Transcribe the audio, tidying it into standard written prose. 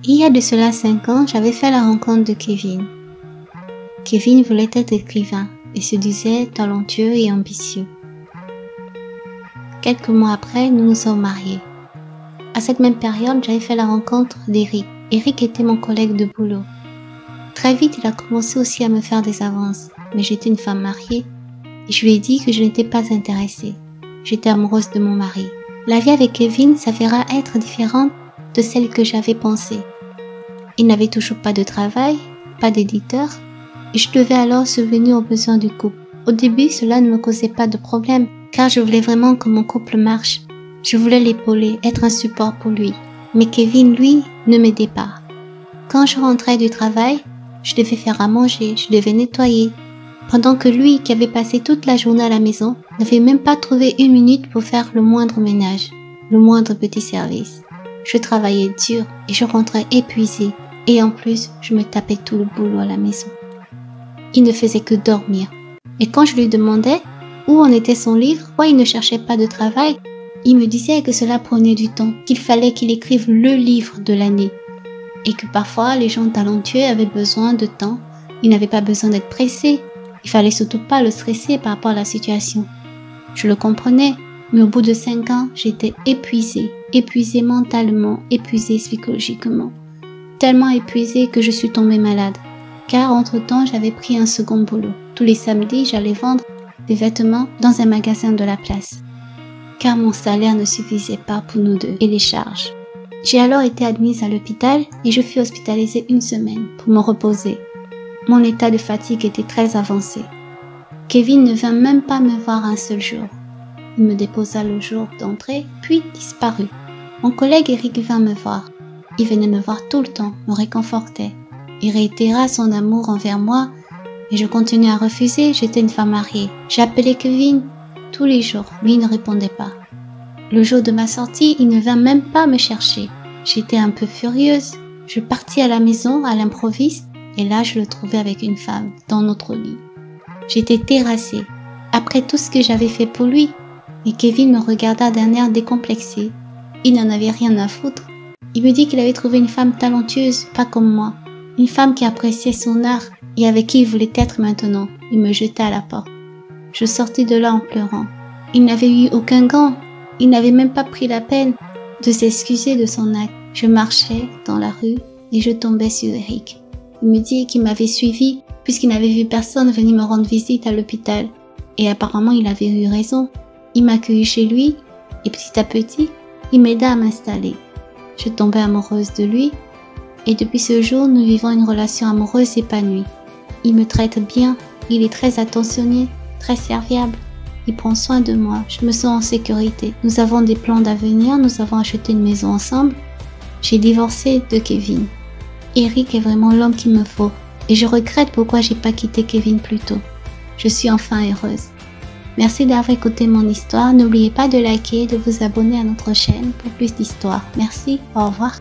Il y a de cela 5 ans, j'avais fait la rencontre de Kevin. Kevin voulait être écrivain et se disait talentueux et ambitieux. Quelques mois après, nous nous sommes mariés. À cette même période, j'avais fait la rencontre d'Eric. Eric était mon collègue de boulot. Très vite, il a commencé aussi à me faire des avances, mais j'étais une femme mariée et je lui ai dit que je n'étais pas intéressée. J'étais amoureuse de mon mari. La vie avec Kevin s'avéra être différente de celle que j'avais pensée. Il n'avait toujours pas de travail, pas d'éditeur, et je devais alors subvenir aux besoins du couple. Au début, cela ne me causait pas de problème, car je voulais vraiment que mon couple marche. Je voulais l'épauler, être un support pour lui. Mais Kevin, lui, ne m'aidait pas. Quand je rentrais du travail, je devais faire à manger, je devais nettoyer. Pendant que lui, qui avait passé toute la journée à la maison, n'avait même pas trouvé 1 minute pour faire le moindre ménage, le moindre petit service. Je travaillais dur et je rentrais épuisée. Et en plus, je me tapais tout le boulot à la maison. Il ne faisait que dormir. Et quand je lui demandais où en était son livre, pourquoi il ne cherchait pas de travail, il me disait que cela prenait du temps, qu'il fallait qu'il écrive le livre de l'année. Et que parfois, les gens talentueux avaient besoin de temps. Ils n'avaient pas besoin d'être pressés. Il fallait surtout pas le stresser par rapport à la situation. Je le comprenais, mais au bout de 5 ans, j'étais épuisée mentalement, épuisée psychologiquement. Tellement épuisée que je suis tombée malade. Car entre-temps, j'avais pris un second boulot. Tous les samedis, j'allais vendre des vêtements dans un magasin de la place. Car mon salaire ne suffisait pas pour nous deux et les charges. J'ai alors été admise à l'hôpital et je fus hospitalisée 1 semaine pour me reposer. Mon état de fatigue était très avancé. Kevin ne vint même pas me voir un seul jour. Il me déposa le jour d'entrée, puis disparut. Mon collègue Eric vint me voir. Il venait me voir tout le temps, me réconfortait. Il réitéra son amour envers moi et je continuais à refuser, j'étais une femme mariée. J'appelais Kevin tous les jours, lui ne répondait pas. Le jour de ma sortie, il ne vint même pas me chercher. J'étais un peu furieuse. Je partis à la maison à l'improviste et là je le trouvais avec une femme dans notre lit. J'étais terrassée, après tout ce que j'avais fait pour lui, et Kevin me regarda d'un air décomplexé. Il n'en avait rien à foutre. Il me dit qu'il avait trouvé une femme talentueuse, pas comme moi. Une femme qui appréciait son art et avec qui il voulait être maintenant. Il me jeta à la porte. Je sortis de là en pleurant. Il n'avait eu aucun gant. Il n'avait même pas pris la peine de s'excuser de son acte. Je marchais dans la rue et je tombais sur Eric. Il me dit qu'il m'avait suivi puisqu'il n'avait vu personne venir me rendre visite à l'hôpital. Et apparemment il avait eu raison. Il m'a accueilli chez lui et petit à petit, il m'aida à m'installer. Je tombais amoureuse de lui et depuis ce jour, nous vivons une relation amoureuse épanouie. Il me traite bien, il est très attentionné, très serviable. Il prend soin de moi, je me sens en sécurité. Nous avons des plans d'avenir, nous avons acheté une maison ensemble. J'ai divorcé de Kevin. Eric est vraiment l'homme qu'il me faut et je regrette pourquoi j'ai pas quitté Kevin plus tôt. Je suis enfin heureuse. Merci d'avoir écouté mon histoire. N'oubliez pas de liker et de vous abonner à notre chaîne pour plus d'histoires. Merci, au revoir.